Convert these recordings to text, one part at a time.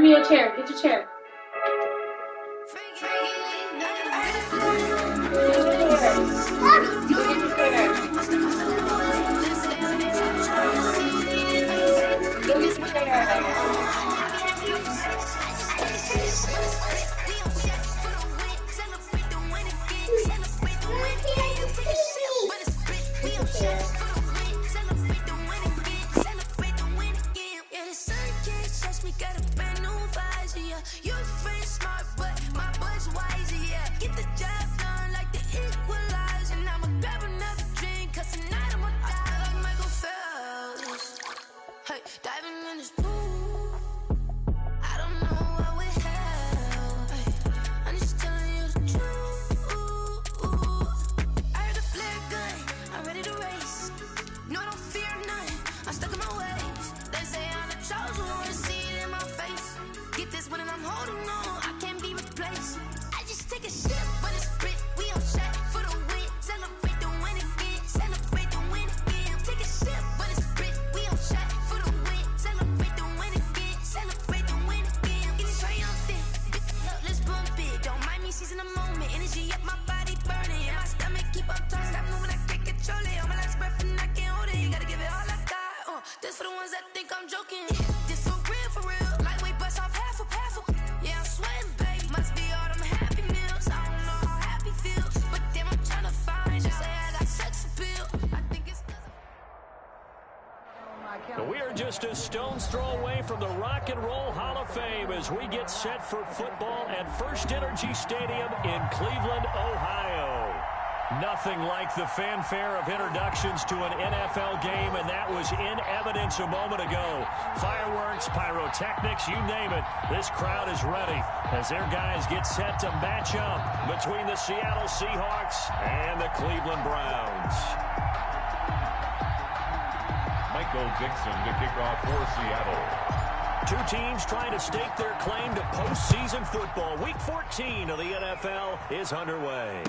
Grab me a chair. Get your chair. We're just a stone's throw away from the Rock and Roll Hall of Fame as we get set for football at First Energy Stadium in Cleveland, Ohio. Nothing like the fanfare of introductions to an NFL game, and that was in evidence a moment ago. Fireworks, pyrotechnics, you name it. This crowd is ready as their guys get set to match up between the Seattle Seahawks and the Cleveland Browns. Dixon to kick off for Seattle. Two teams trying to stake their claim to postseason football. Week 14 of the NFL is underway.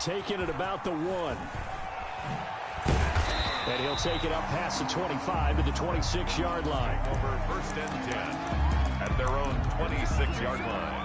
Taking it about the 1. And he'll take it up past the 25 to the 26-yard line. Over first and 10 at their own 26-yard line.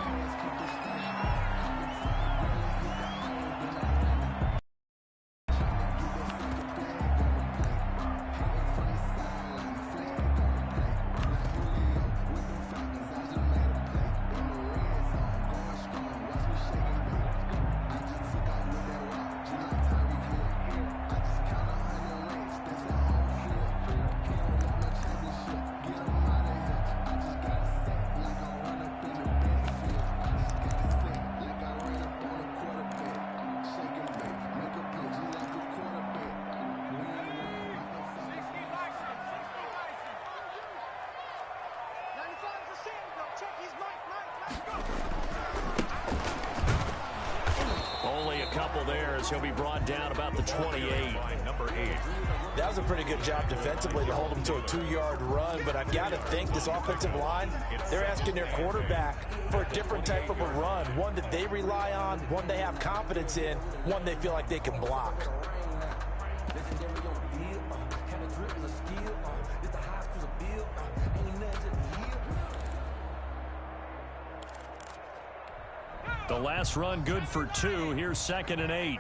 Only a couple there as he'll be brought down about the 28. Number 8. That was a pretty good job defensively to hold him to a 2-yard run, but I've got to think this offensive line, they're asking their quarterback for a different type of a run, one that they rely on, one they have confidence in, one they feel like they can block. The last run good for 2. Here's 2nd and 8.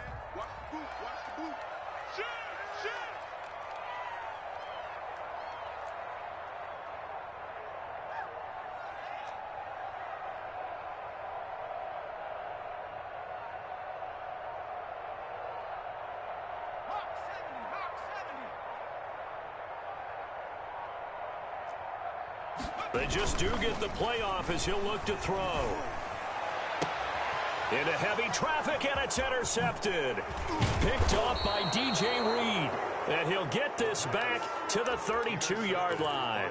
They just do get the playoff as he'll look to throw. Into heavy traffic, and it's intercepted. Picked off by DJ Reed. And he'll get this back to the 32-yard line.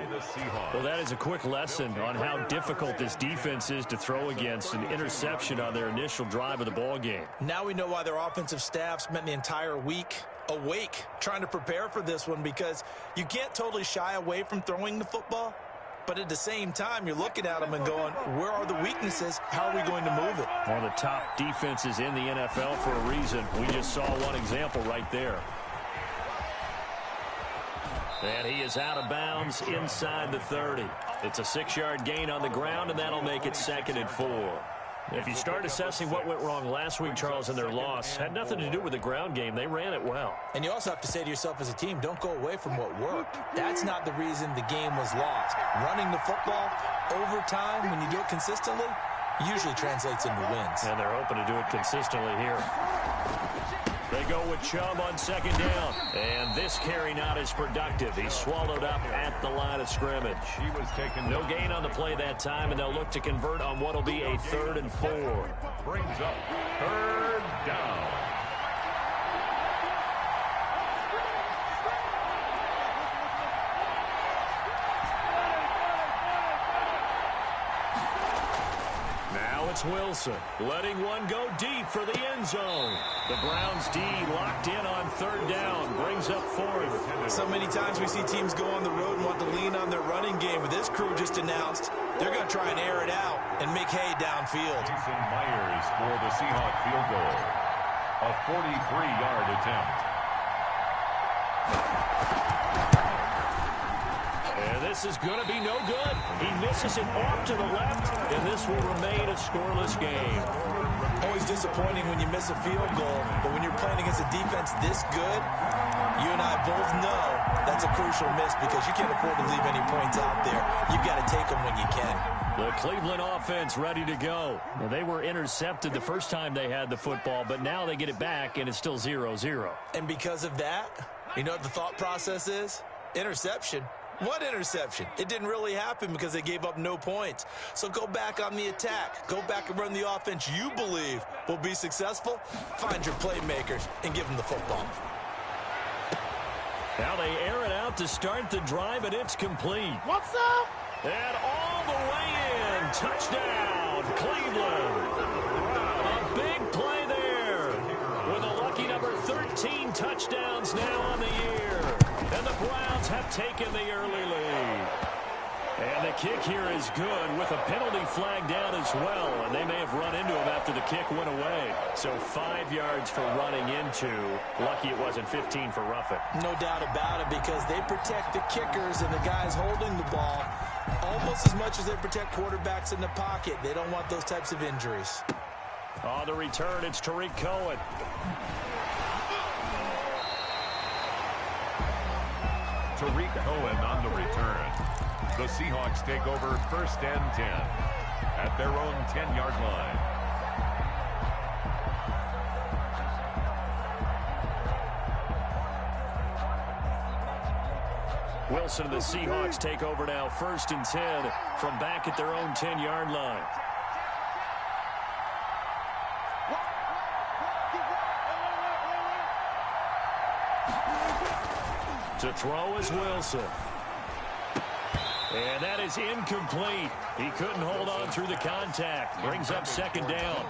Well, that is a quick lesson on how difficult this defense is to throw against. An interception on their initial drive of the ball game. Now we know why their offensive staff spent the entire week awake trying to prepare for this one, because you can't totally shy away from throwing the football. But at the same time, you're looking at them and going, where are the weaknesses? How are we going to move it? One of the top defenses in the NFL for a reason. We just saw one example right there. And he is out of bounds inside the 30. It's a 6-yard gain on the ground, and that'll make it 2nd and 4. If you start assessing what went wrong last week, Charles, in their loss, had nothing to do with the ground game. They ran it well. And you also have to say to yourself as a team, don't go away from what worked. That's not the reason the game was lost. Running the football over time, when you do it consistently, usually translates into wins. And they're hoping to do it consistently here. They go with Chubb on 2nd down. And this carry not as productive. He's swallowed up at the line of scrimmage. He was taken. No gain on the play that time, and they'll look to convert on what will be a 3rd and 4. Brings up 3rd down. It's Wilson letting one go deep for the end zone. The Browns D locked in on 3rd down. Brings up 4th. So many times we see teams go on the road and want to lean on their running game. But this crew just announced they're going to try and air it out and make hay downfield. Jason Myers for the Seahawks field goal. A 43-yard attempt. And this is going to be no good. He misses it off to the left, and this will remain a scoreless game. Always disappointing when you miss a field goal, but when you're playing against a defense this good, you and I both know that's a crucial miss because you can't afford to leave any points out there. You've got to take them when you can. The Cleveland offense ready to go. Well, they were intercepted the first time they had the football, but now they get it back, and it's still 0-0. And because of that, you know what the thought process is? Interception. What interception? It didn't really happen because they gave up no points. So go back on the attack. Go back and run the offense you believe will be successful. Find your playmakers and give them the football. Now they air it out to start the drive, and it's complete. What's up? And all the way in. Touchdown, Cleveland. A big play there with a lucky number 13 touchdowns now on the year. And the Browns have taken the early lead. And the kick here is good with a penalty flag down as well. And they may have run into him after the kick went away. So 5 yards for running into. Lucky it wasn't 15 for roughing. No doubt about it because they protect the kickers and the guys holding the ball almost as much as they protect quarterbacks in the pocket. They don't want those types of injuries. On the return, it's Tariq Cohen. Tariq Cohen on the return. The Seahawks take over 1st and 10 at their own 10-yard line. Wilson and the Seahawks take over now 1st and 10 from back at their own 10-yard line. To throw is Wilson. And that is incomplete. He couldn't hold on through the contact. Brings up 2nd down.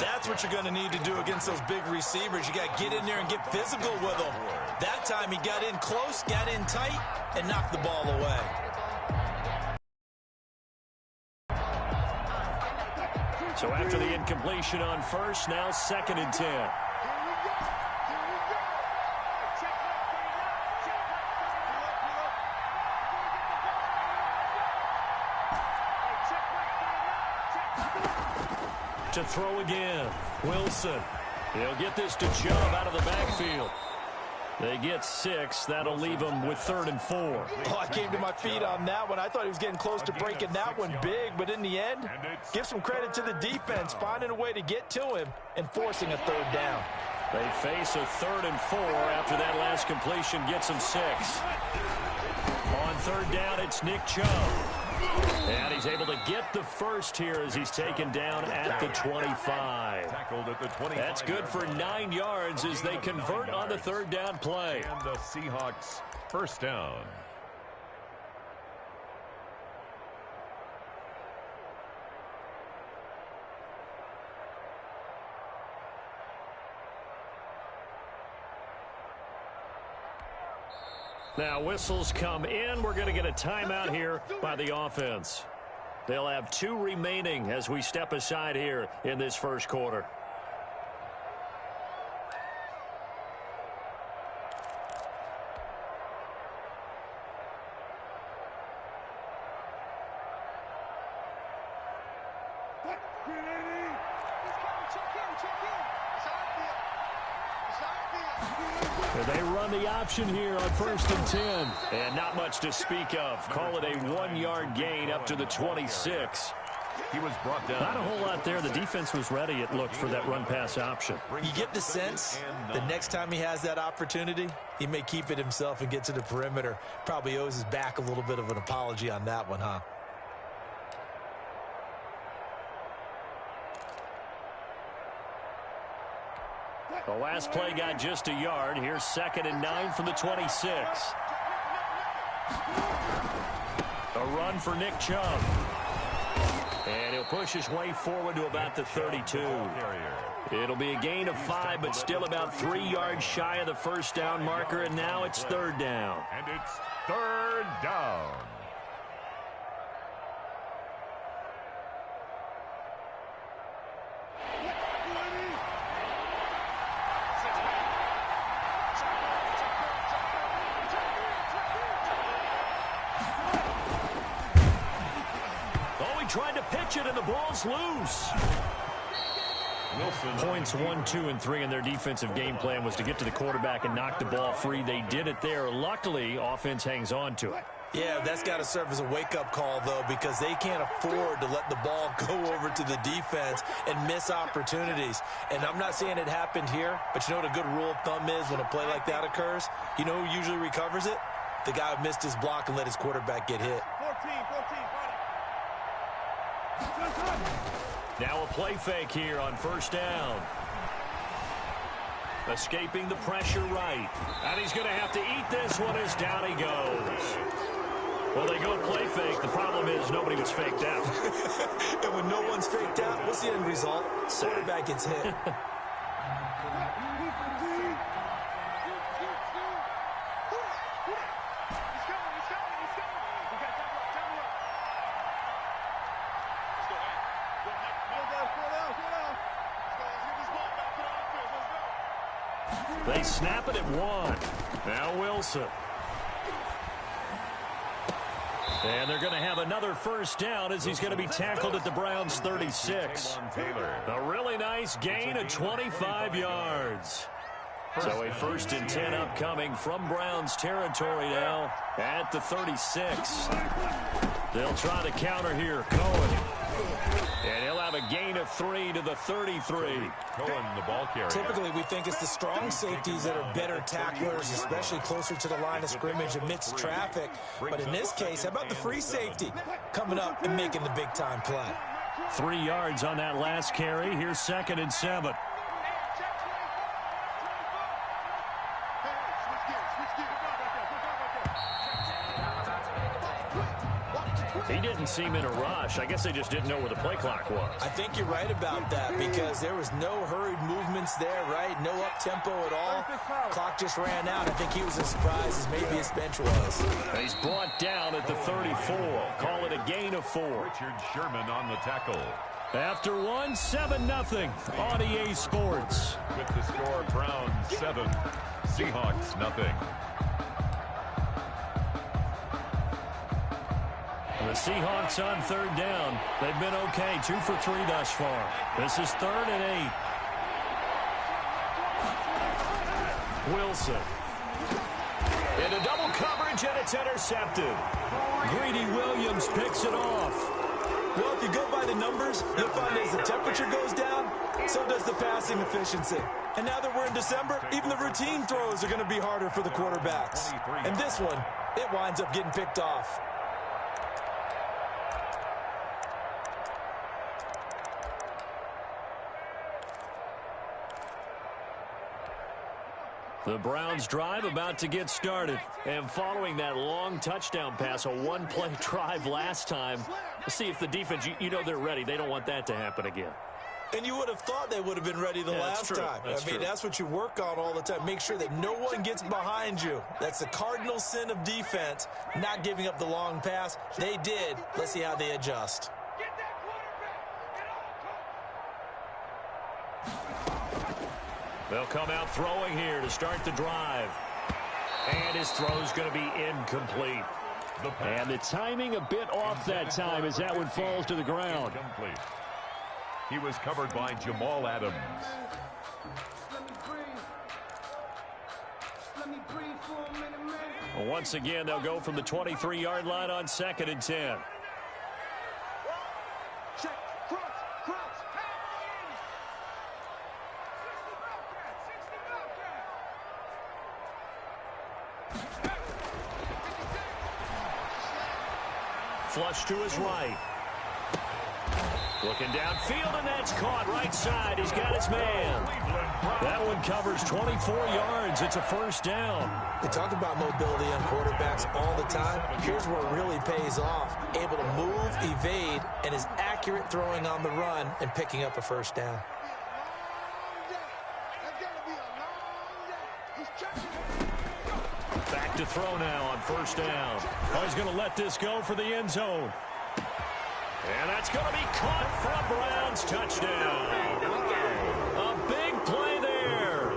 That's what you're going to need to do against those big receivers. You got to get in there and get physical with them. That time he got in close, got in tight, and knocked the ball away. So after the incompletion on 1st, now 2nd and 10. To throw again, Wilson. He'll get this to Chubb out of the backfield. They get 6. That'll leave them with 3rd and 4. Oh, I came to my feet on that one. I thought he was getting close to breaking that one big, but in the end, give some credit to the defense, finding a way to get to him and forcing a 3rd down. They face a 3rd and 4 after that last completion gets them 6. On 3rd down, it's Nick Chubb. And he's able to get the first here as he's taken down at the 25. That's good for 9 yards as they convert on the 3rd down play. And the Seahawks 1st down. Now whistles come in. We're going to get a timeout here by the offense. They'll have 2 remaining as we step aside here in this 1st quarter. They run the option here on 1st and 10. And not much to speak of. Call it a 1-yard gain up to the 26. He was brought down. Not a whole lot there. The defense was ready, it looked, for that run-pass option. You get the sense the next time he has that opportunity, he may keep it himself and get to the perimeter. Probably owes his back a little bit of an apology on that one, huh? The last play got just a yard. Here's 2nd and 9 from the 26. A run for Nick Chubb. And he'll push his way forward to about the 32. It'll be a gain of 5, but still about 3 yards shy of the first down marker, and now it's 3rd down. And it's 3rd down. Trying to pitch it, and the ball's loose. Points 1, 2, and 3 in their defensive game plan was to get to the quarterback and knock the ball free. They did it there. Luckily, offense hangs on to it. Yeah, that's got to serve as a wake-up call, though, because they can't afford to let the ball go over to the defense and miss opportunities. And I'm not saying it happened here, but you know what a good rule of thumb is when a play like that occurs? You know who usually recovers it? The guy who missed his block and let his quarterback get hit. 14. Now a play fake here on 1st down. Escaping the pressure right. And he's going to have to eat this one as down he goes. Well, they go play fake. The problem is nobody was faked out. And when no one's faked out, what's the end result? Quarterback gets hit. They snap it at 1. Now Wilson. And they're going to have another 1st down as he's going to be tackled at the Browns' 36. A really nice gain of 25 yards. So a 1st and 10 upcoming from Browns territory now at the 36. They'll try to counter here. Cohen. And he'll have a gain of 3 to the 33. Cohen, the ball carrier. Typically, we think it's the strong safeties that are better tacklers, especially closer to the line of scrimmage amidst traffic. But in this case, how about the free safety coming up and making the big-time play? 3 yards on that last carry. Here's 2nd and 7. He didn't seem in a rush. I guess they just didn't know where the play clock was. I think you're right about that because there was no hurried movements there, right? No up-tempo at all. Clock just ran out. I think he was as surprised as maybe his bench was. He's brought down at the 34. Call it a gain of 4. Richard Sherman on the tackle. After 1, 7-0 on EA Sports. With the score, Browns 7, Seahawks nothing. The Seahawks on 3rd down. They've been okay. 2 for 3 thus far. This is 3rd and 8. Wilson. Into double coverage, and it's intercepted. Greedy Williams picks it off. Well, if you go by the numbers, you'll find as the temperature goes down, so does the passing efficiency. And now that we're in December, even the routine throws are going to be harder for the quarterbacks. And this one, it winds up getting picked off. The Browns drive about to get started. And following that long touchdown pass, a one-play drive last time, let's see if the defense, you know they're ready. They don't want that to happen again. And you would have thought they would have been ready the last time. I mean, that's what you work on all the time. Make sure that no one gets behind you. That's the cardinal sin of defense, not giving up the long pass. They did. Let's see how they adjust. They'll come out throwing here to start the drive. And his throw's going to be incomplete. And the timing a bit off that time as that one falls to the ground. He was covered by Jamal Adams. Well, once again, they'll go from the 23-yard line on 2nd and 10. Flush to his right. Looking downfield, and that's caught right side. He's got his man. That one covers 24 yards. It's a first down. We talk about mobility on quarterbacks all the time. Here's where it really pays off. Able to move, evade, and is accurate throwing on the run and picking up a first down. Back to throw now on first down. Oh, he's going to let this go for the end zone. And that's going to be caught for a Browns touchdown. A big play there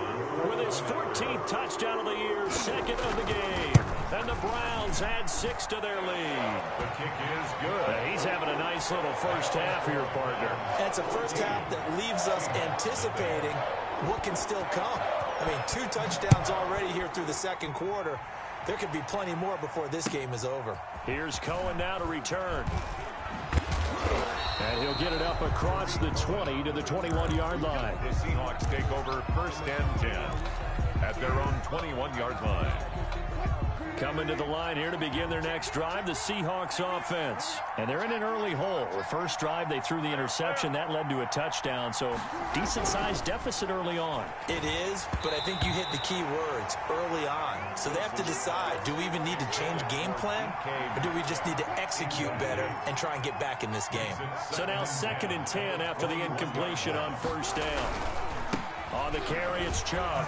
with his 14th touchdown of the year, 2nd of the game. And the Browns add 6 to their lead. The kick is good. He's having a nice little first half here, partner. It's a first half that leaves us anticipating what can still come. I mean, 2 touchdowns already here through the second quarter. There could be plenty more before this game is over. Here's Cohen now to return. And he'll get it up across the 20 to the 21-yard line. The Seahawks take over 1st and 10 at their own 21-yard line. Coming to the line here to begin their next drive, the Seahawks offense. And they're in an early hole. The first drive, they threw the interception. That led to a touchdown, so decent-sized deficit early on. It is, but I think you hit the key words, early on. So they have to decide, do we even need to change game plan, or do we just need to execute better and try and get back in this game? So now 2nd and 10 after the incompletion on first down. On the carry, it's Chubb.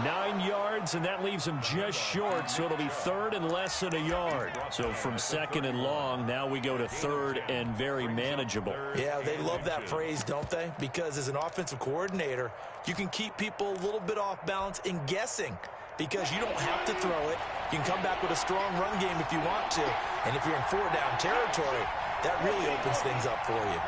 9 yards, and that leaves him just short, so it'll be 3rd and less than a yard. So from 2nd and long, now we go to 3rd and very manageable. Yeah, they love that phrase, don't they? Because as an offensive coordinator, you can keep people a little bit off balance in guessing because you don't have to throw it. You can come back with a strong run game if you want to. And if you're in 4-down territory, that really opens things up for you.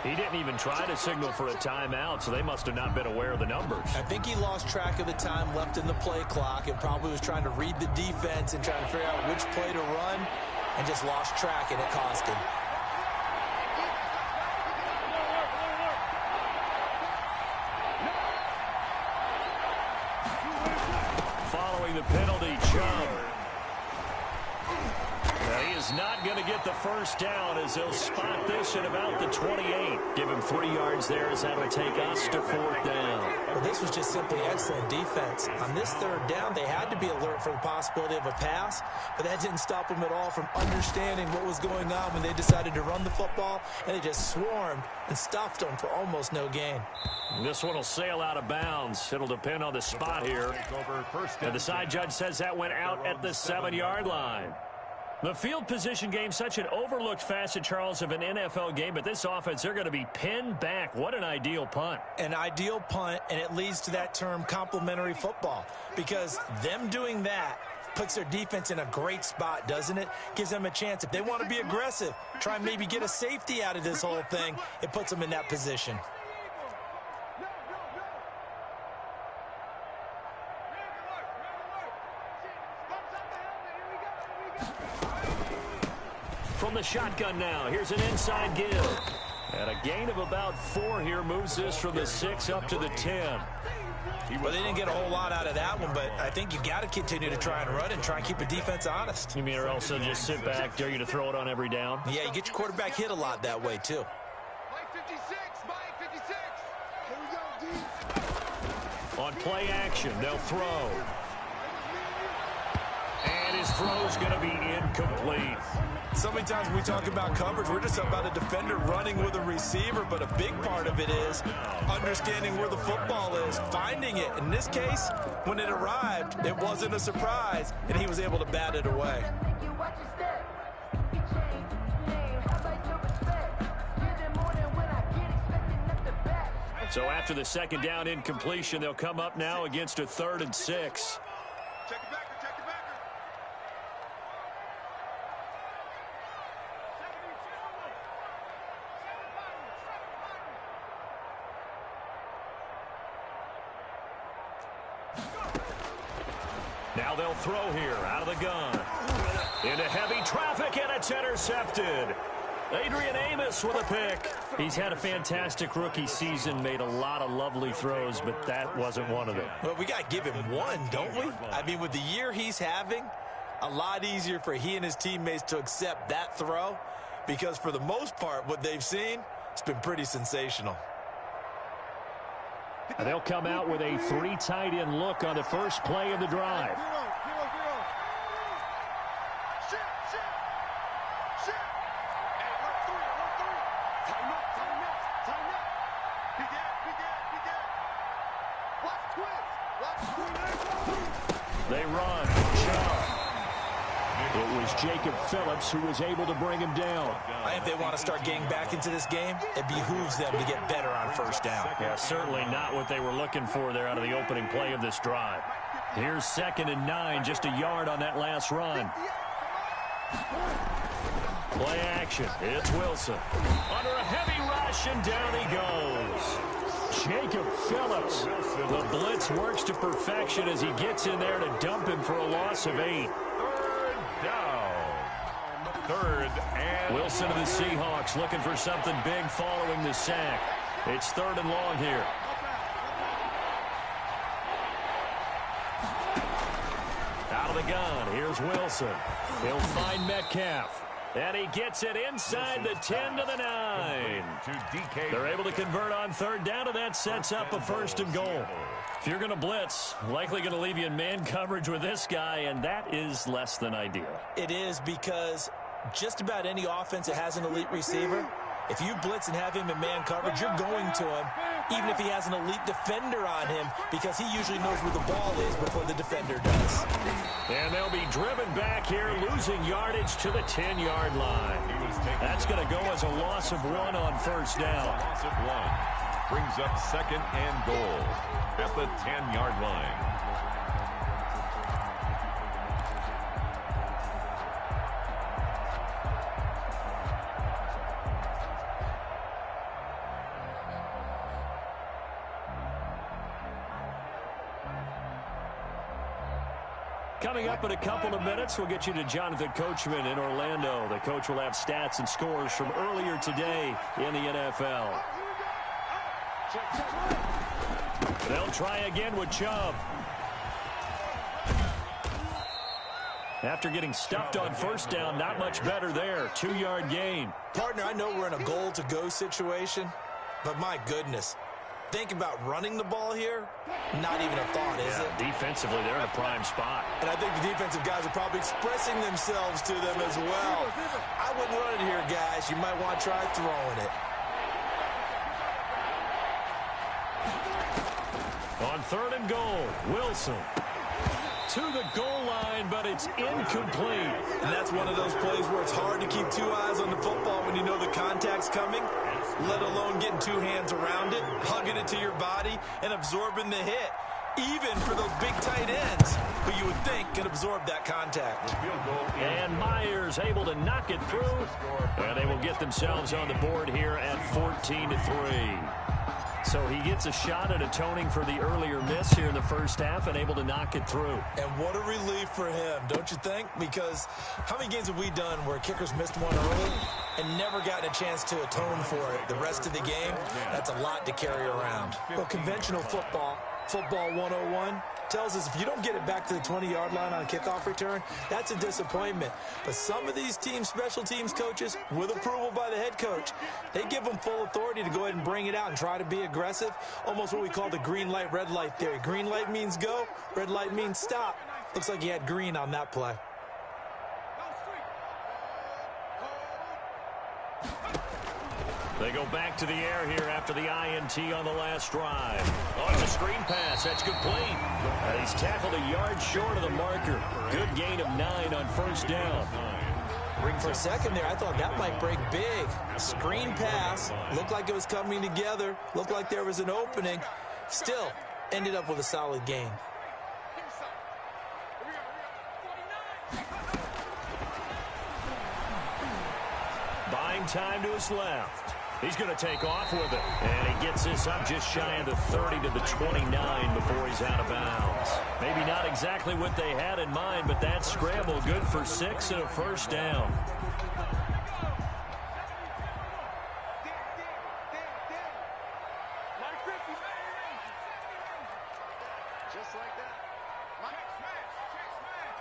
He didn't even try to signal for a timeout, so they must have not been aware of the numbers. I think he lost track of the time left in the play clock and probably was trying to read the defense and trying to figure out which play to run and just lost track, and it cost him. Following the penalty, Chubb. He is not going to get the first down as they'll spot this at about the 28. Give him 3 yards there as that will take us to 4th down. Well, this was just simply excellent defense. On this 3rd down, they had to be alert for the possibility of a pass, but that didn't stop them at all from understanding what was going on when they decided to run the football, and they just swarmed and stuffed them for almost no gain. This one will sail out of bounds. It'll depend on the spot here. And the side judge says that went out at the 7-yard line. The field position game, such an overlooked facet, Charles, of an NFL game, but this offense, they're going to be pinned back. What an ideal punt. An ideal punt, and it leads to that term complementary football, because them doing that puts their defense in a great spot, doesn't it? Gives them a chance. If they want to be aggressive, try and maybe get a safety out of this whole thing, it puts them in that position. From the shotgun now, here's an inside give. And a gain of about 4 here moves this from the 6 up to the 10. Well, they didn't get a whole lot out of that one, but I think you got to continue to try and run and try and keep the defense honest. You mean or else they'll just sit back, dare you to throw it on every down? Yeah, you get your quarterback hit a lot that way, too. On play action, they'll throw. And his throw's going to be incomplete. So many times when we talk about coverage, we're just about a defender running with a receiver, but a big part of it is understanding where the football is, finding it. In this case, when it arrived, it wasn't a surprise, and he was able to bat it away. So after the 2nd down incompletion, they'll come up now against a 3rd and 6. Now they'll throw here out of the gun. Into heavy traffic, and it's intercepted. Adrian Amos with a pick. He's had a fantastic rookie season, made a lot of lovely throws, but that wasn't one of them. Well, we got to give him one, don't we? I mean, with the year he's having, a lot easier for he and his teammates to accept that throw because for the most part, what they've seen, it's been pretty sensational. And they'll come out with a 3 tight end look on the first play of the drive. They run. It was Jacob Phillips who was able to bring him down. If they want to start getting back into this game, it behooves them to get better on first down. Yeah, certainly not what they were looking for there out of the opening play of this drive. Here's 2nd and 9, just a yard on that last run. Play action. It's Wilson. Under a heavy rush, and down he goes. Jacob Phillips. The blitz works to perfection as he gets in there to dump him for a loss of 8. Third and Wilson of the Seahawks looking for something big following the sack. It's 3rd and long here. Out of the gun, here's Wilson. He'll find Metcalf. And he gets it inside the 10 to the 9. They're able to convert on 3rd down, and that sets up a 1st and goal. If you're going to blitz, likely going to leave you in man coverage with this guy, and that is less than ideal. It is because just about any offense that has an elite receiver, if you blitz and have him in man coverage, you're going to him, even if he has an elite defender on him, because he usually knows where the ball is before the defender does. And they'll be driven back here, losing yardage to the 10-yard line. That's going to go as a loss of 1 on first down. Loss of 1 brings up 2nd and goal at the 10-yard line. Coming up in a couple of minutes, we'll get you to Jonathan Coachman in Orlando. The coach will have stats and scores from earlier today in the NFL. They'll try again with Chubb. After getting stuffed on first down, not much better there. 2-yard gain. Partner, I know we're in a goal-to-go situation, but my goodness. Think about running the ball here, not even a thought, is it? Defensively, they're in a prime spot. And I think the defensive guys are probably expressing themselves to them as well. I wouldn't run it here, guys. You might want to try throwing it. On 3rd and goal, Wilson. To the goal line, but it's incomplete. And that's one of those plays where it's hard to keep 2 eyes on the football when you know the contact's coming, let alone getting 2 hands around it, hugging it to your body, and absorbing the hit, even for those big tight ends who you would think can absorb that contact. And Myers able to knock it through, and they will get themselves on the board here at 14-3. So he gets a shot at atoning for the earlier miss here in the first half and able to knock it through. And what a relief for him, don't you think? Because how many games have we done where kickers missed one early and never gotten a chance to atone for it the rest of the game? That's a lot to carry around. Well, conventional football 101, tells us if you don't get it back to the 20-yard line on a kickoff return, that's a disappointment. But some of these team special teams coaches, with approval by the head coach, they give them full authority to go ahead and bring it out and try to be aggressive, almost what we call the green light, red light theory. Green light means go, red light means stop. Looks like he had green on that play. They go back to the air here after the INT on the last drive. On the screen pass, that's complete. And he's tackled a yard short of the marker. Good gain of 9 on first down. For a second there, I thought that might break big. Screen pass, looked like it was coming together, looked like there was an opening. Still, ended up with a solid gain. Buying time to his left. He's going to take off with it. And he gets this up just shy of the 30 to the 29 before he's out of bounds. Maybe not exactly what they had in mind, but that scramble good for 6 and a first down. Just like that. Mike smash. Check smash.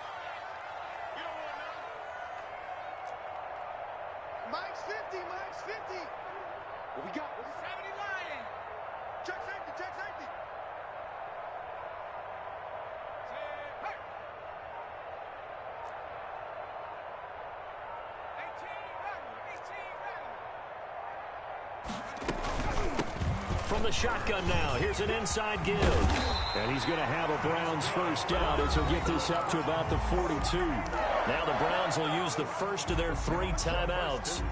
You don't want none. Mike's 50. Mike's 50. What we got? What's the 70 lying? Check safety. Check safety. Hey. 18 From the shotgun now, here's an inside give. And he's going to have a Browns first down as he'll get this up to about the 42. Now the Browns will use the first of their 3 timeouts.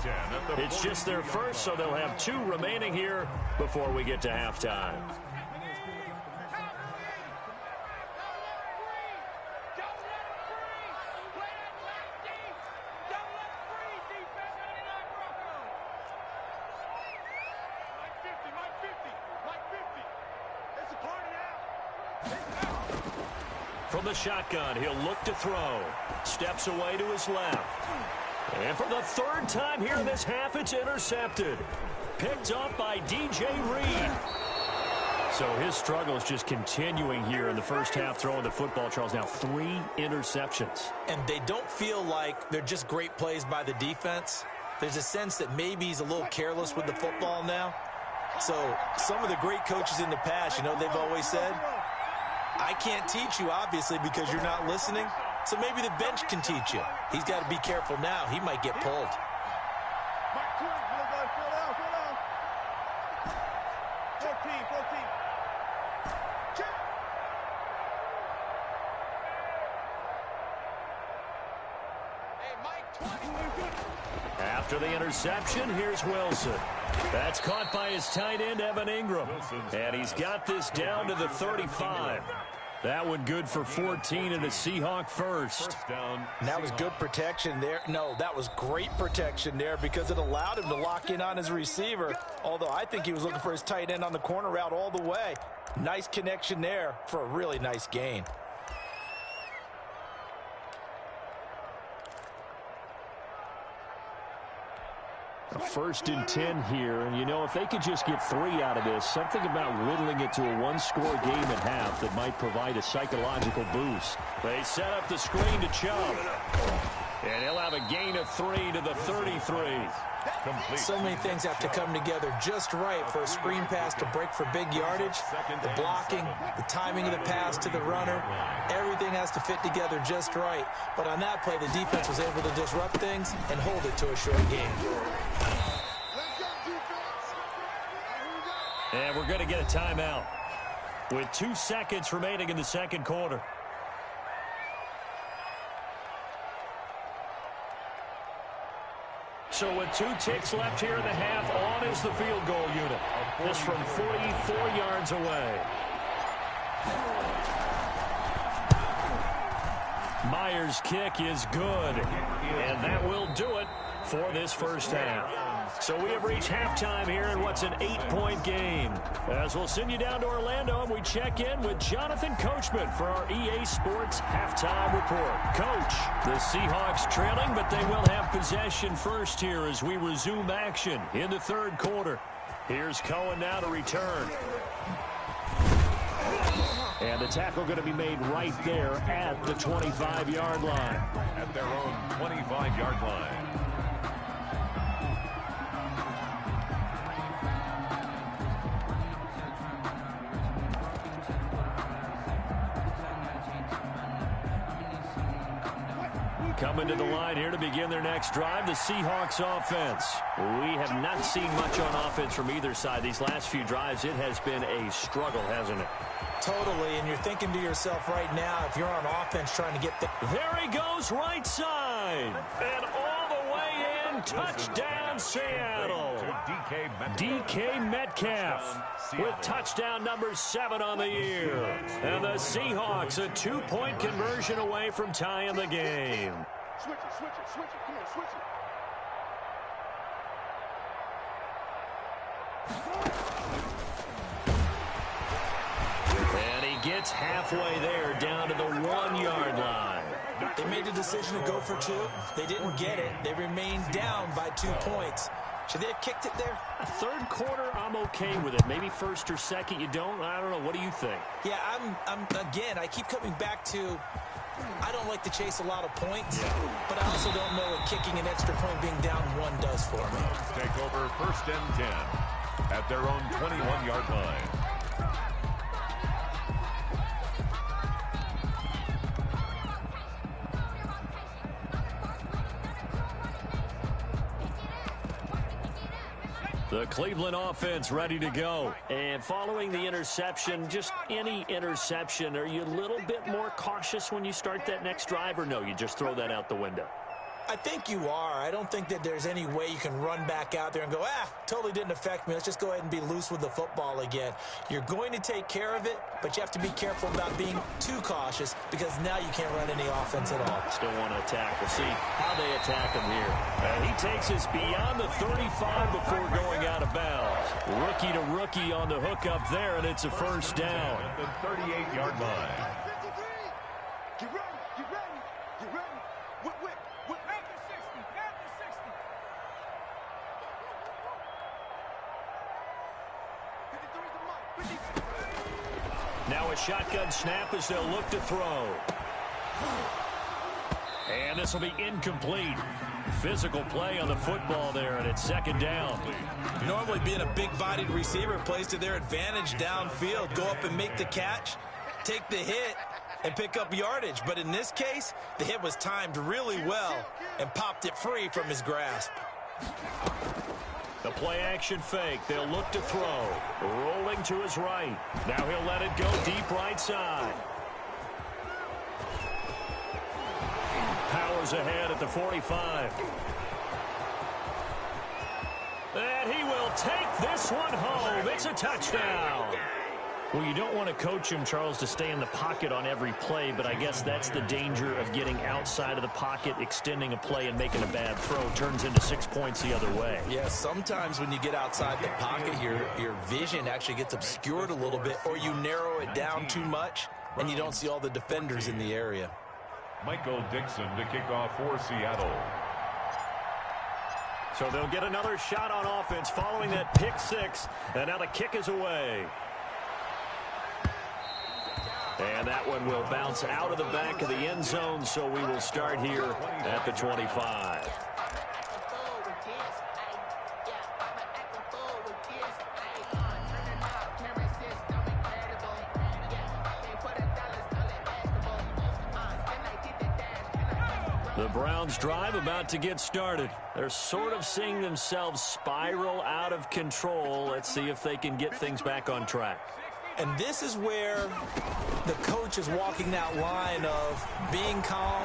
It's just their first, so they'll have 2 remaining here before we get to halftime. From the shotgun, he'll look to throw. Steps away to his left. And for the 3rd time here in this half, it's intercepted. Picked up by DJ Reed. So his struggle is just continuing here in the first half, throwing the football. Charles, now 3 interceptions. And they don't feel like they're just great plays by the defense. There's a sense that maybe he's a little careless with the football now. So some of the great coaches in the past, you know, they've always said, I can't teach you, obviously, because you're not listening. So maybe the bench can teach you. He's got to be careful now. He might get pulled. After the interception, here's Wilson. That's caught by his tight end, Evan Ingram. And he's got this down to the 35. That one good for 14 and a Seahawk first. And that was good protection there. No, that was great protection there because it allowed him to lock in on his receiver. Although I think he was looking for his tight end on the corner route all the way. Nice connection there for a really nice gain. A 1st and 10 here, and you know, if they could just get 3 out of this, something about whittling it to a 1-score game at half that might provide a psychological boost. They set up the screen to Chubb, and he'll have a gain of 3 to the 33. Complete. So many things have to come together just right for a screen pass to break for big yardage. The blocking, the timing of the pass to the runner, everything has to fit together just right. But on that play, the defense was able to disrupt things and hold it to a short game. And we're going to get a timeout with 2 seconds remaining in the second quarter. So with 2 ticks left here in the half, on is the field goal unit. This from 44 yards away. Myers' kick is good, and that will do it for this first half. So we have reached halftime here in what's an 8-point game. As we'll send you down to Orlando, and we check in with Jonathan Coachman for our EA Sports Halftime Report. Coach, the Seahawks trailing, but they will have possession first here as we resume action in the 3rd quarter. Here's Cohen now to return. And the tackle going to be made right there at the 25-yard line. At their own 25-yard line. Coming to the line here to begin their next drive, the Seahawks offense. We have not seen much on offense from either side. These last few drives, it has been a struggle, hasn't it? Totally, and you're thinking to yourself right now, if you're on offense trying to get the... There he goes, right side. And all the way in, touchdown Seattle. DK Metcalf with touchdown number 7 on the year. And the Seahawks a 2-point conversion away from tying the game. Switch it, come on, switch it. And he gets halfway there, down to the 1-yard line. They made the decision to go for 2. They didn't get it. They remained down by 2 points. Should they have kicked it there? Third quarter, I'm okay with it. Maybe first or second, you don't. I don't know. What do you think? Yeah, again, I keep coming back to, I don't like to chase a lot of points, but I also don't know what kicking an extra point being down 1 does for me. Take over 1st and 10 at their own 21-yard line. The Cleveland offense ready to go. And following the interception, just any interception, are you a little bit more cautious when you start that next drive, or no, you just throw that out the window? I think you are. I don't think that there's any way you can run back out there and go, totally didn't affect me. Let's just go ahead and be loose with the football again. You're going to take care of it, but you have to be careful about being too cautious because now you can't run any offense at all. Still want to attack. We'll see how they attack him here. And he takes us beyond the 35 before going out of bounds. Rookie to rookie on the hook up there, and it's a first down. At the 38-yard line. 53. Get ready. Get ready. Get ready. Whip. At the 60. At the 60. 53 is the mark. 53. Now a shotgun snap as they'll look to throw. And this will be incomplete. Physical play on the football there, and it's 2nd down. Normally being a big-bodied receiver plays to their advantage downfield. Go up and make the catch, take the hit, and pick up yardage. But in this case, the hit was timed really well and popped it free from his grasp. The play-action fake. They'll look to throw. Rolling to his right. Now he'll let it go deep right side. Powers ahead at the 45. And he will take this one home. It's a touchdown. Well, you don't want to coach him, Charles, to stay in the pocket on every play, but I guess that's the danger of getting outside of the pocket, extending a play, and making a bad throw. Turns into 6 points the other way. Yeah, sometimes when you get outside the pocket, your vision actually gets obscured a little bit, or you narrow it down too much, and you don't see all the defenders in the area. Michael Dixon to kick off for Seattle. So they'll get another shot on offense following that pick 6, and now the kick is away. And that one will bounce out of the back of the end zone, so we will start here at the 25. The Browns drive about to get started. They're sort of seeing themselves spiral out of control. Let's see if they can get things back on track. And this is where the coach is walking that line of being calm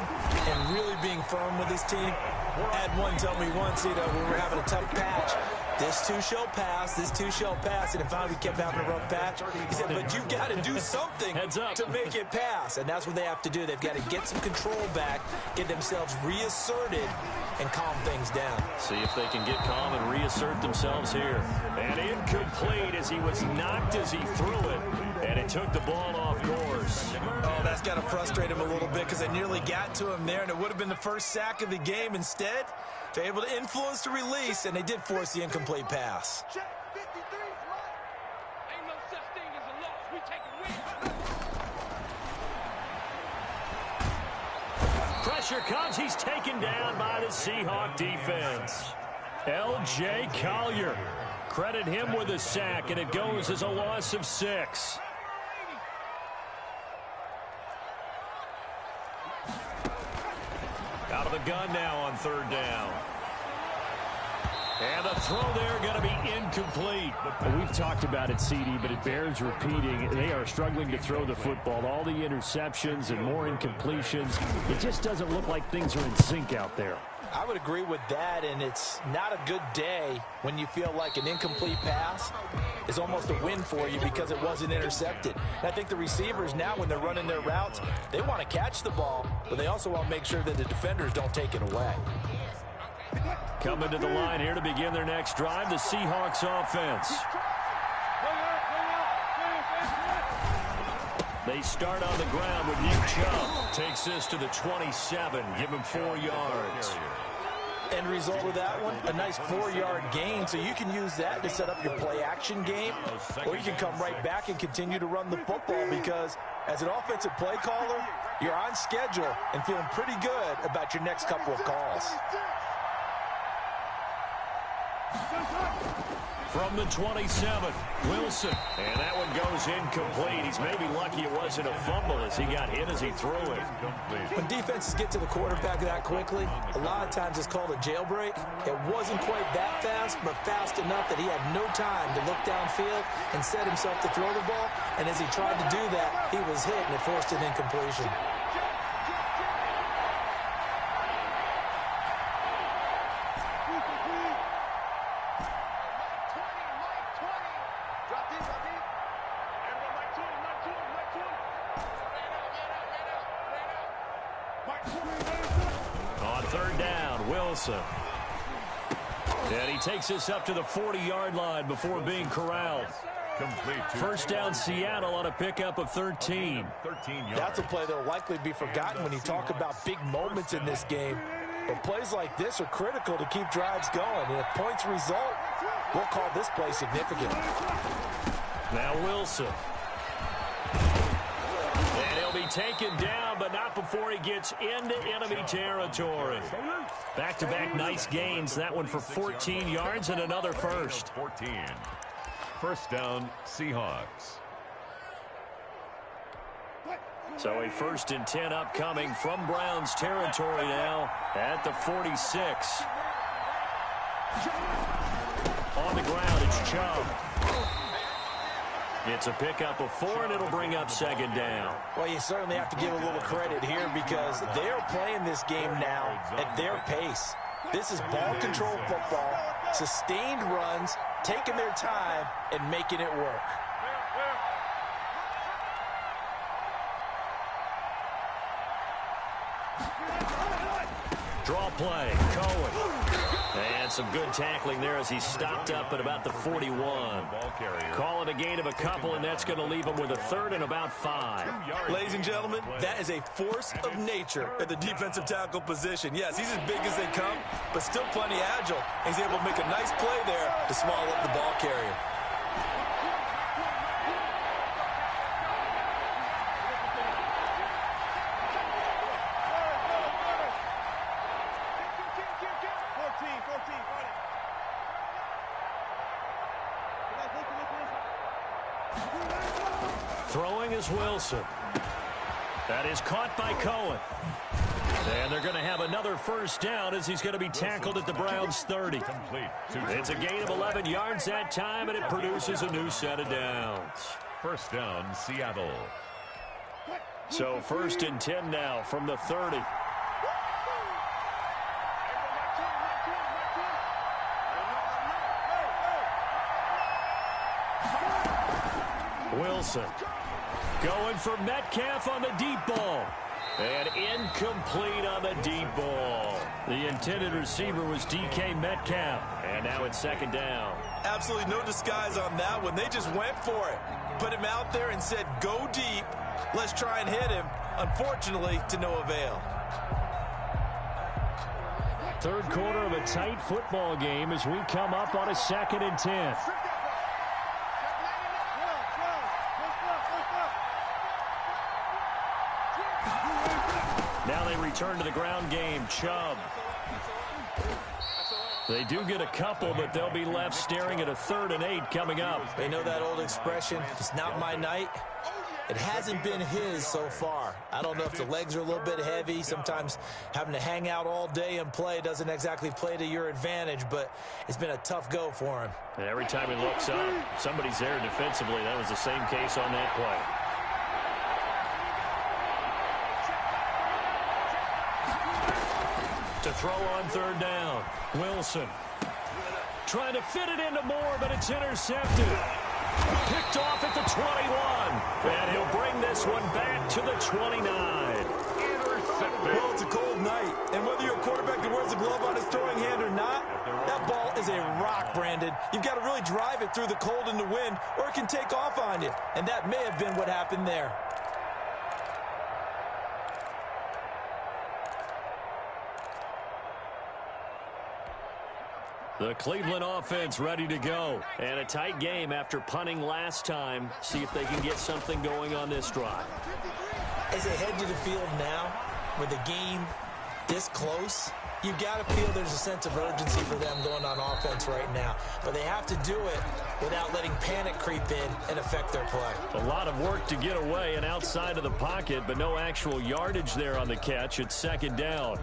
and really being firm with his team. I had one tell me once, we were having a tough patch. This too shall pass, this too shall pass. And finally we kept having a rough patch. He said, but you've got to do something to make it pass. And that's what they have to do. They've got to get some control back, get themselves reasserted, and calm things down. See if they can get calm and reassert themselves here. And incomplete as he was knocked as he threw it. And it took the ball off course. Oh, that's got to frustrate him a little bit because they nearly got to him there, and it would have been the first sack of the game. Instead, they're able to influence the release, and they did force the incomplete pass. Check 53 is right. Ain't no such thing as a loss. We take a win. Pressure comes. He's taken down by the Seahawk defense. L.J. Collier. Credit him with a sack, and it goes as a loss of 6. Out of the gun now on 3rd down. And the throw there going to be incomplete. We've talked about it, CD, but it bears repeating. They are struggling to throw the football. All the interceptions and more incompletions. It just doesn't look like things are in sync out there. I would agree with that, and it's not a good day when you feel like an incomplete pass is almost a win for you because it wasn't intercepted. And I think the receivers now, when they're running their routes, they want to catch the ball, but they also want to make sure that the defenders don't take it away. Coming to the line here to begin their next drive, the Seahawks offense. They start on the ground with Nick Chubb. Takes this to the 27. Give him 4 yards. End result of that one, a nice 4-yard gain, so you can use that to set up your play-action game, or you can come right back and continue to run the football because as an offensive play caller, you're on schedule and feeling pretty good about your next couple of calls. From the 27, Wilson. And that one goes incomplete. He's maybe lucky it wasn't a fumble as he got hit as he threw it. When defenses get to the quarterback that quickly, a lot of times it's called a jailbreak. It wasn't quite that fast, but fast enough that he had no time to look downfield and set himself to throw the ball. And as he tried to do that, he was hit and it forced an incompletion. On third down, Wilson. And he takes this up to the 40-yard line before being corralled. First down, Seattle on a pickup of 13. That's a play that will likely be forgotten when you talk about big moments in this game. But plays like this are critical to keep drives going. And if points result, we'll call this play significant. Now Wilson. And he'll be taken down, but not before he gets into enemy territory. Back-to-back nice gains. That one for 14 yards and another first. 14. First down, Seahawks. So a 1st and 10 upcoming from Browns territory now at the 46. On the ground, it's Chubb. It's a pickup of 4, and it'll bring up 2nd down. Well, you certainly have to give a little credit here because they're playing this game now at their pace. This is ball control football, sustained runs, taking their time, and making it work. Draw play, Cohen. And some good tackling there as he stopped up at about the 41. Call it a gain of a couple, and that's going to leave him with a 3rd and about 5. Ladies and gentlemen, that is a force of nature at the defensive tackle position. Yes, he's as big as they come, but still plenty agile. He's able to make a nice play there to swallow up the ball carrier. Throwing is Wilson. That is caught by Cohen. And they're going to have another first down as he's going to be tackled at the Browns' 30. It's a gain of 11 yards that time, and it produces a new set of downs. First down, Seattle. So 1st and 10 now from the 30. Wilson going for Metcalf on the deep ball. And incomplete on the deep ball. The intended receiver was DK Metcalf. And now it's 2nd down. Absolutely no disguise on that one. They just went for it. Put him out there and said, go deep. Let's try and hit him. Unfortunately, to no avail. 3rd quarter of a tight football game as we come up on a 2nd and 10. Now they return to the ground game. Chubb. They do get a couple, but they'll be left staring at a 3rd and 8 coming up. They know that old expression, it's not my night. It hasn't been his so far. I don't know if the legs are a little bit heavy. Sometimes having to hang out all day and play doesn't exactly play to your advantage, but it's been a tough go for him. And every time he looks up, somebody's there defensively. That was the same case on that play. To throw on 3rd down, Wilson. Trying to fit it into Moore, but it's intercepted. Picked off at the 21. And he'll bring this one back to the 29. Well, it's a cold night, and whether you're a quarterback that wears a glove on his throwing hand or not, is a rock, Brandon. You've got to really drive it through the cold and the wind, or it can take off on you. And that may have been what happened there. The Cleveland offense ready to go. And a tight game after punting last time. See if they can get something going on this drive. As they head to the field now, with the game this close, you've got to feel there's a sense of urgency for them going on offense right now. But they have to do it without letting panic creep in and affect their play. A lot of work to get away and outside of the pocket, but no actual yardage there on the catch. It's second down.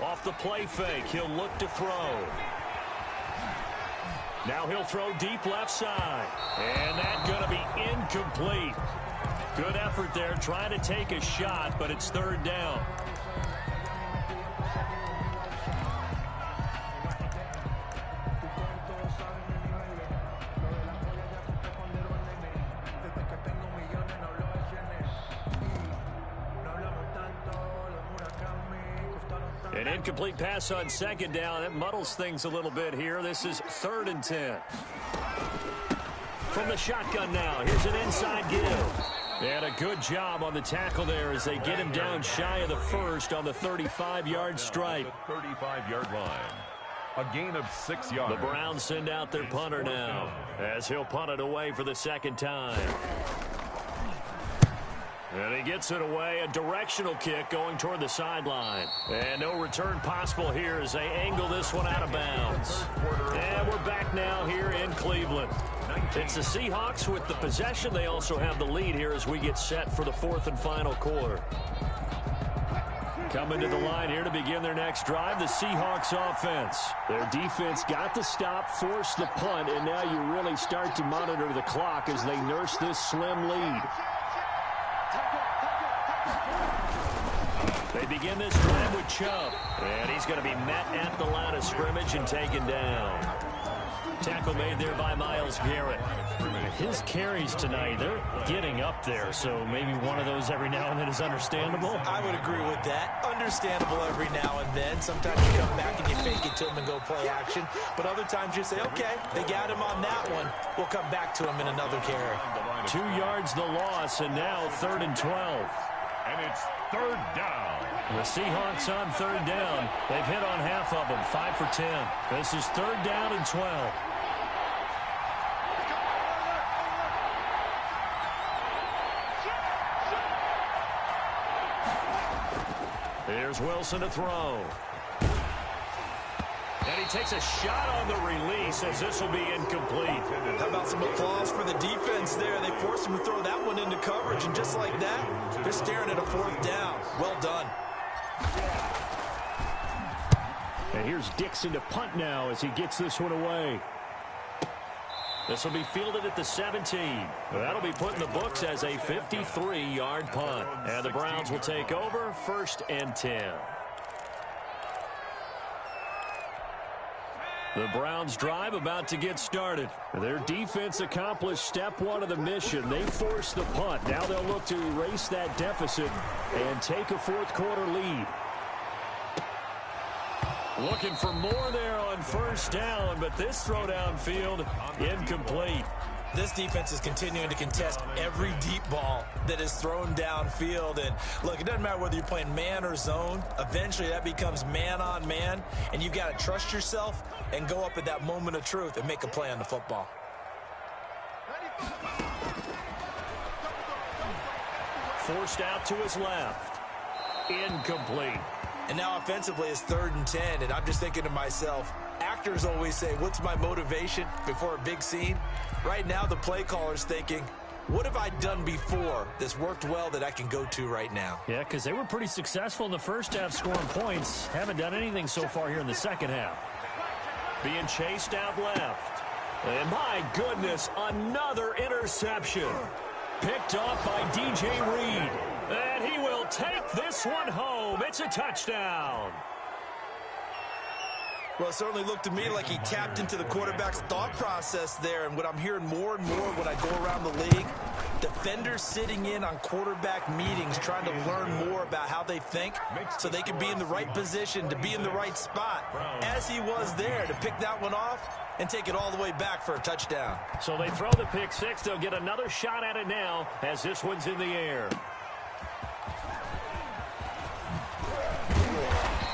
Off the play fake, he'll look to throw. Now he'll throw deep left side. And that's going to be incomplete. Good effort there, trying to take a shot, but it's third down. An incomplete pass on second down. That muddles things a little bit here. This is 3rd and 10. From the shotgun now, here's an inside give. And a good job on the tackle there as they get him down shy of the first on the 35-yard stripe. 35-yard line. A gain of 6 yards. The Browns send out their punter now as he'll punt it away for the second time. And he gets it away, a directional kick going toward the sideline. And no return possible here as they angle this one out of bounds. And we're back now here in Cleveland. It's the Seahawks with the possession. They also have the lead here as we get set for the 4th and final quarter. Coming to the line here to begin their next drive, the Seahawks offense. Their defense got the stop, forced the punt, and now you really start to monitor the clock as they nurse this slim lead. They begin this drive with Chubb, and he's going to be met at the line of scrimmage and taken down. Tackle made there by Myles Garrett. His carries tonight, they're getting up there, so maybe one of those every now and then is understandable. I would agree with that. Understandable every now and then. Sometimes you come back and you fake it to him and go play action. But other times you say, okay, they got him on that one. We'll come back to him in another carry. 2 yards the loss, and now 3rd and 12. And it's 3rd down. The Seahawks on 3rd down. They've hit on half of them, 5 for 10. This is 3rd down and 12. Here's Wilson to throw. And he takes a shot on the release as this will be incomplete. How about some applause for the defense there? They forced him to throw that one into coverage, and just like that, they're staring at a 4th down. Well done. And here's Dixon to punt now as he gets this one away. This will be fielded at the 17. That'll be put in the books as a 53-yard punt. And the Browns will take over, 1st and 10. The Browns drive about to get started. Their defense accomplished step 1 of the mission. They forced the punt. Now they'll look to erase that deficit and take a 4th quarter lead. Looking for more there on 1st down, but this throw downfield incomplete. This defense is continuing to contest every deep ball that is thrown downfield. And look, it doesn't matter whether you're playing man or zone. Eventually that becomes man on man, and you've got to trust yourself and go up at that moment of truth and make a play on the football. Forced out to his left. Incomplete. And now offensively it's 3rd and 10, and I'm just thinking to myself, actors always say, what's my motivation before a big scene? Right now the play caller's thinking, what have I done before that's worked well that I can go to right now? Yeah, because they were pretty successful in the first half scoring points. Haven't done anything so far here in the second half. Being chased out left. And my goodness, another interception. Picked off by DJ Reed. And he will take this one home. It's a touchdown. Well, it certainly looked to me like he tapped into the quarterback's thought process there. And what I'm hearing more and more when I go around the league, defenders sitting in on quarterback meetings trying to learn more about how they think so they can be in the right position, to be in the right spot, as he was there, to pick that one off and take it all the way back for a touchdown. So they throw the pick six. They'll get another shot at it now as this one's in the air.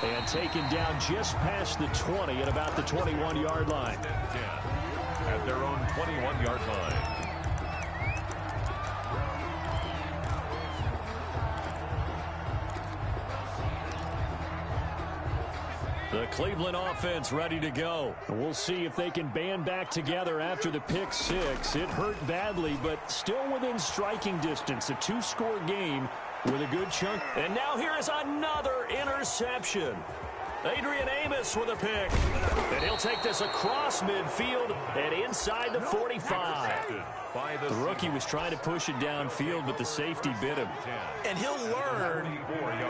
And taken down just past the 20 at about the 21-yard line. At their own 21-yard line. The Cleveland offense ready to go. We'll see if they can band back together after the pick six. It hurt badly, but still within striking distance. A two-score game with a good chunk. And now here is another interception. Adrian Amos with a pick. And he'll take this across midfield and inside the 45. The rookie was trying to push it downfield, but the safety bit him. And he'll learn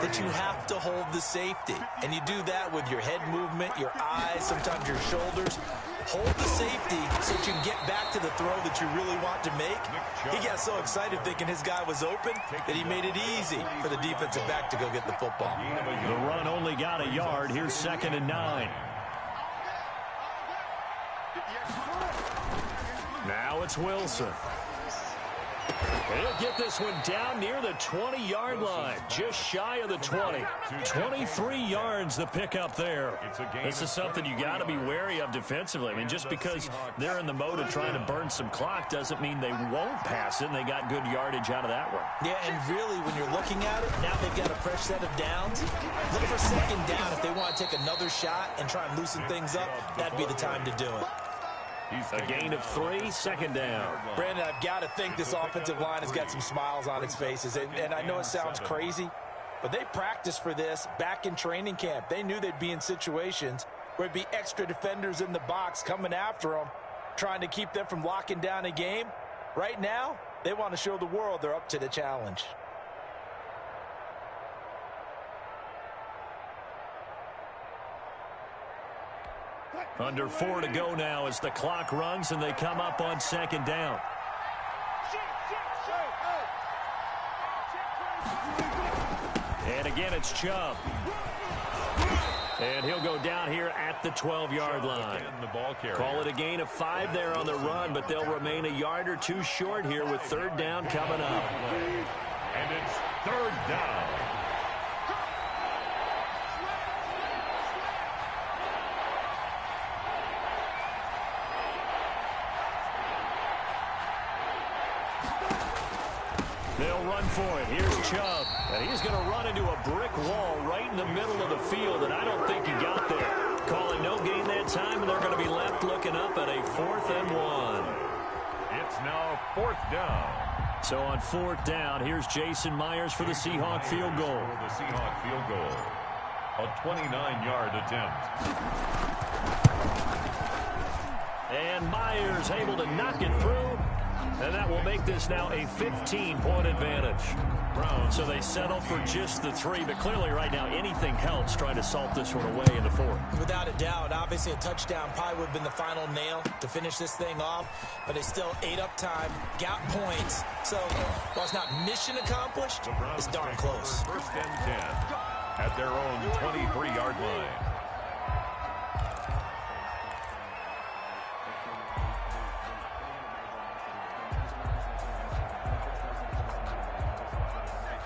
that you have to hold the safety. And you do that with your head movement, your eyes, sometimes your shoulders. Hold the safety so that you can get back to the throw that you really want to make. He got so excited thinking his guy was open that he made it easy for the defensive back to go get the football. The run only got a yard. Here's 2nd and 9. Now it's Wilson. He'll get this one down near the 20-yard line, just shy of the 20. 23 yards the pickup there. This is something you got to be wary of defensively. I mean, just because they're in the mode of trying to burn some clock doesn't mean they won't pass it, and they got good yardage out of that one. Yeah, and really, when you're looking at it, now they've got a fresh set of downs. Look for 2nd down if they want to take another shot and try and loosen things up. That'd be the time to do it. A gain of 3, 2nd down. Brandon, I've got to think this offensive line has got some smiles on its faces. And I know it sounds crazy, but they practiced for this back in training camp. They knew they'd be in situations where it'd be extra defenders in the box coming after them, trying to keep them from locking down a game. Right now, they want to show the world they're up to the challenge. Under 4 to go now as the clock runs and they come up on 2nd down. And again, it's Chubb. And he'll go down here at the 12-yard line. Call it a gain of 5 there on the run, but they'll remain a yard or 2 short here with 3rd down coming up. And it's 3rd down. They'll run for it. Here's Chubb. And he's going to run into a brick wall right in the middle of the field, and I don't think he got there. Calling no gain that time, and they're going to be left looking up at a 4th and 1. It's now 4th down. So on 4th down, here's Jason Myers for the Seahawk field goal. For the Seahawk field goal. A 29-yard attempt. And Myers able to knock it through. And that will make this now a 15-point advantage. So they settle for just the 3, but clearly right now anything helps trying to salt this one away in the 4th. Without a doubt, obviously a touchdown probably would have been the final nail to finish this thing off, but they still ate up time, got points. So while it's not mission accomplished, it's darn close. 1st and 10 at their own 23-yard line.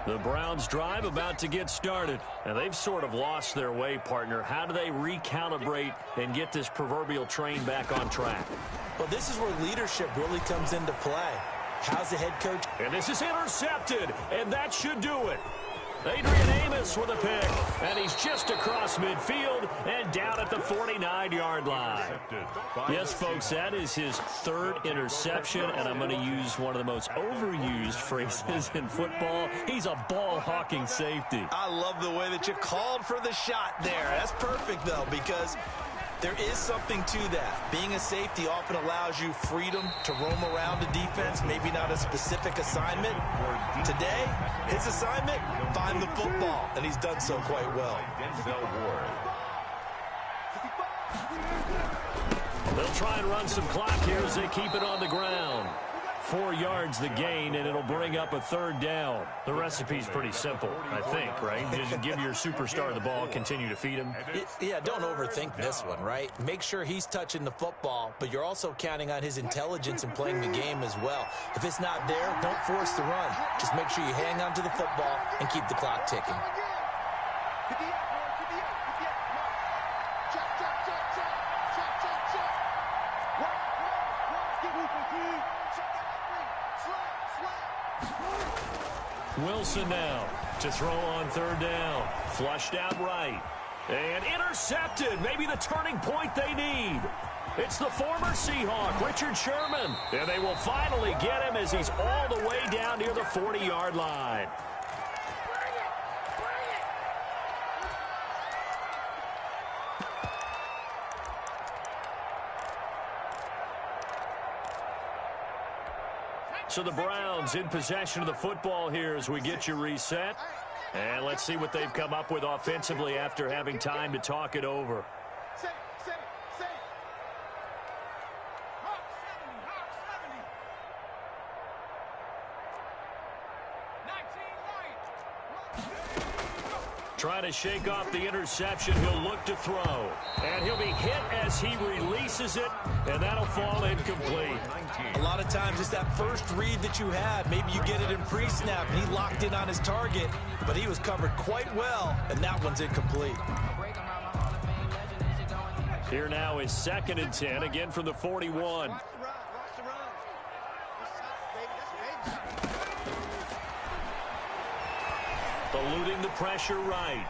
The Browns drive about to get started. And they've sort of lost their way, partner. How do they recalibrate and get this proverbial train back on track? Well, this is where leadership really comes into play. How's the head coach? And this is intercepted, and that should do it. Adrian Amos with a pick, and he's just across midfield and down at the 49-yard line. Yes, folks, that is his 3rd interception, and I'm going to use one of the most overused phrases in football. He's a ball-hawking safety. I love the way that you called for the shot there. That's perfect, though, because there is something to that. Being a safety often allows you freedom to roam around the defense, maybe not a specific assignment. Today, his assignment, find the football, and he's done so quite well. They'll try and run some clock here as they keep it on the ground. 4 yards the gain, and it'll bring up a third down. The recipe's pretty simple, I think, right? Just give your superstar the ball, continue to feed him. Yeah, don't overthink this one, right? Make sure he's touching the football, but you're also counting on his intelligence in playing the game as well. If it's not there, don't force the run. Just make sure you hang on to the football and keep the clock ticking. Wilson now to throw on third down. Flushed out right. And intercepted. Maybe the turning point they need. It's the former Seahawk, Richard Sherman. And they will finally get him as he's all the way down near the 40-yard line. So the Browns in possession of the football here as we get you reset. And let's see what they've come up with offensively after having time to talk it over. Trying to shake off the interception. He'll look to throw. And he'll be hit as he releases it, and that'll fall incomplete. A lot of times it's that first read that you had. Maybe you get it in pre-snap, and he locked in on his target, but he was covered quite well, and that one's incomplete. Here now is 2nd and 10, again from the 41. Eluding the pressure right.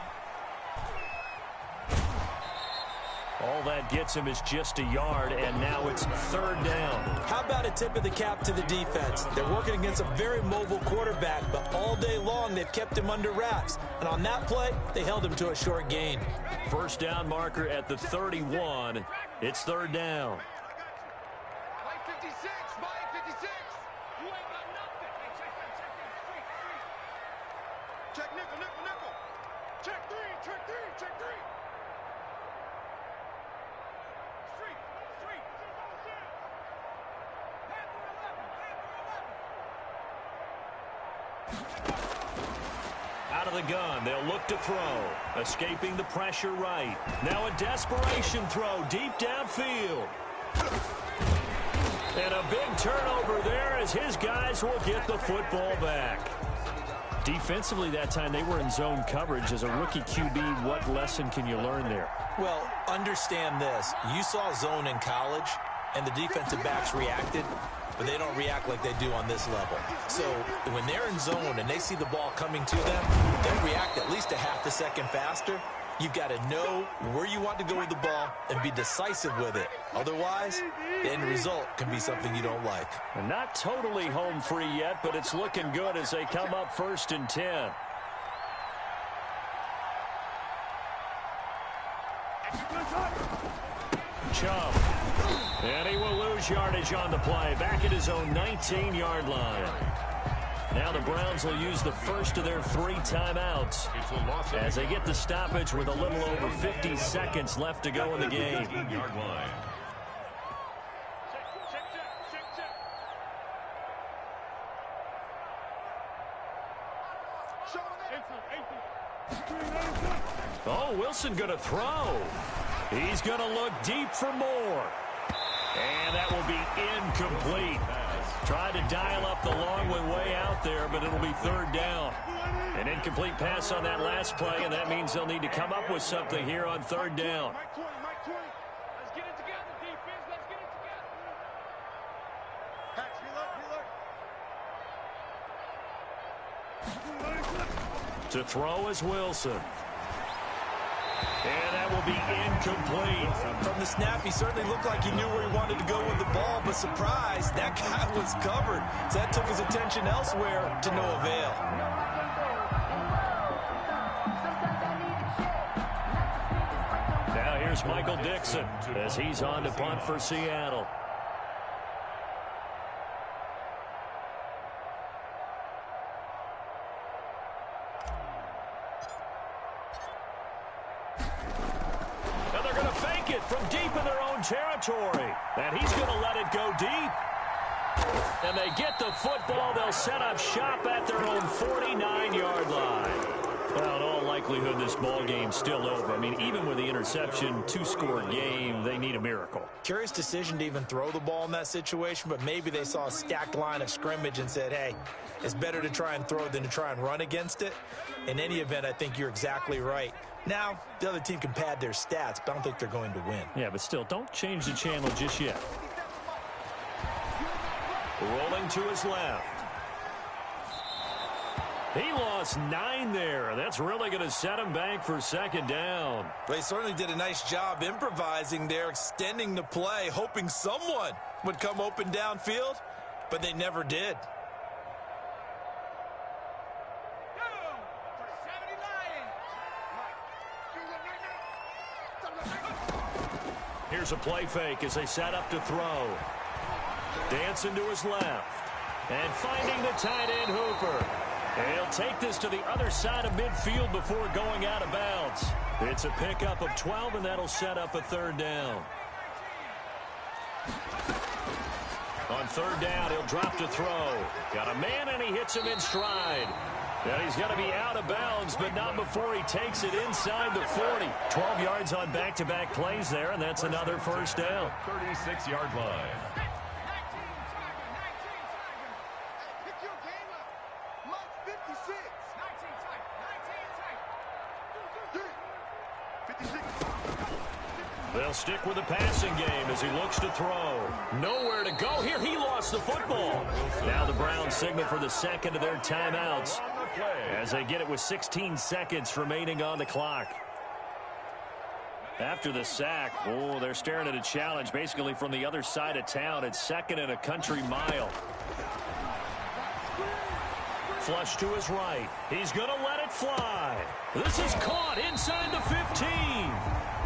All that gets him is just a yard, and now it's 3rd down. How about a tip of the cap to the defense? They're working against a very mobile quarterback, but all day long they've kept him under wraps. And on that play, they held him to a short gain. 1st down marker at the 31. It's 3rd down. Check nickel, nickel, nickel. Check three, check three, check three. Street, street. Out of the gun, they'll look to throw. Escaping the pressure right. Now a desperation throw deep downfield. And a big turnover there as his guys will get the football back. Defensively that time, they were in zone coverage. As a rookie QB, what lesson can you learn there? Well, understand this. You saw zone in college, and the defensive backs reacted, but they don't react like they do on this level. So when they're in zone and they see the ball coming to them, they'll react at least a half a second faster. You've got to know where you want to go with the ball and be decisive with it. Otherwise, the end result can be something you don't like. And not totally home free yet, but it's looking good as they come up 1st and 10. Chubb. And he will lose yardage on the play. Back at his own 19-yard line. Now the Browns will use the first of their 3 timeouts as they get the stoppage with a little over 50 seconds left to go in the game. Oh, Wilson going to throw. He's going to look deep for more. And that will be incomplete. Tried to dial up the long way out there, but it'll be 3rd down. An incomplete pass on that last play, and that means they'll need to come up with something here on 3rd down. Let's get it together, defense. Let's get it together. To throw is Wilson. And that will be incomplete. From the snap, he certainly looked like he knew where he wanted to go with the ball, but surprise, that guy was covered. So that took his attention elsewhere to no avail. Now here's Michael Dixon as he's on to punt for Seattle. From deep territory. And he's going to let it go deep. And they get the football. They'll set up shop at their own 49-yard line. Well, in all likelihood, this ball game's still over. I mean, even with the interception, 2-score game, they need a miracle. Curious decision to even throw the ball in that situation, but maybe they saw a stacked line of scrimmage and said, hey, it's better to try and throw than to try and run against it. In any event, I think you're exactly right. Now, the other team can pad their stats, but I don't think they're going to win. Yeah, but still, don't change the channel just yet. Rolling to his left. He lost 9 there. That's really going to set him back for second down. They certainly did a nice job improvising there, extending the play, hoping someone would come open downfield, but they never did. Here's a play fake as they set up to throw. Dancing to his left. And finding the tight end Hooper. He'll take this to the other side of midfield before going out of bounds. It's a pickup of 12, and that'll set up a third down. On third down, he'll drop to throw. Got a man, and he hits him in stride. And he's going to be out of bounds, but not before he takes it inside the 40. 12 yards on back-to-back plays there, and that's another first down. 36-yard line. They'll stick with the passing game as he looks to throw. Nowhere to go here. He lost the football. Now the Browns signal for the second of their timeouts as they get it with 16 seconds remaining on the clock. After the sack, they're staring at a challenge basically from the other side of town. It's second and a country mile. Flush to his right. He's going to let it fly. This is caught inside the 15.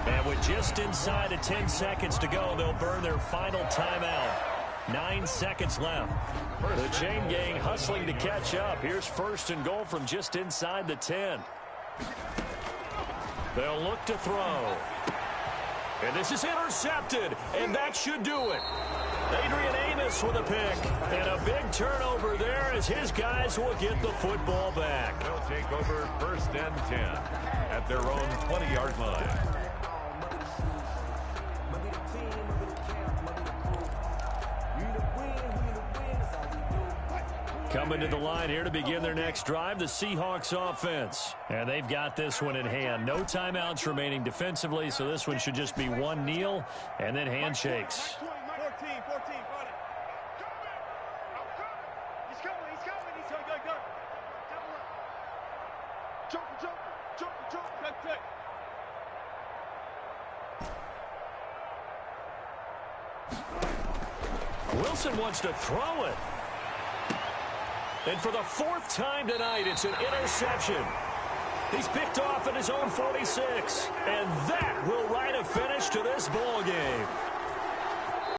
And with just inside of 10 seconds to go, they'll burn their final timeout. 9 seconds left. The chain gang hustling to catch up. Here's first and goal from just inside the 10. They'll look to throw. And this is intercepted, and that should do it. Adrian Amos with a pick. And a big turnover there as his guys will get the football back. They'll take over first and 10 at their own 20-yard line. Coming to the line here to begin their next drive, the Seahawks offense. And they've got this one in hand. No timeouts remaining defensively, so this one should just be one kneel and then handshakes. 14, run it. He's coming. Go. Jump. Wilson wants to throw it. And for the 4th time tonight, it's an interception. He's picked off at his own 46. And that will write a finish to this ball game.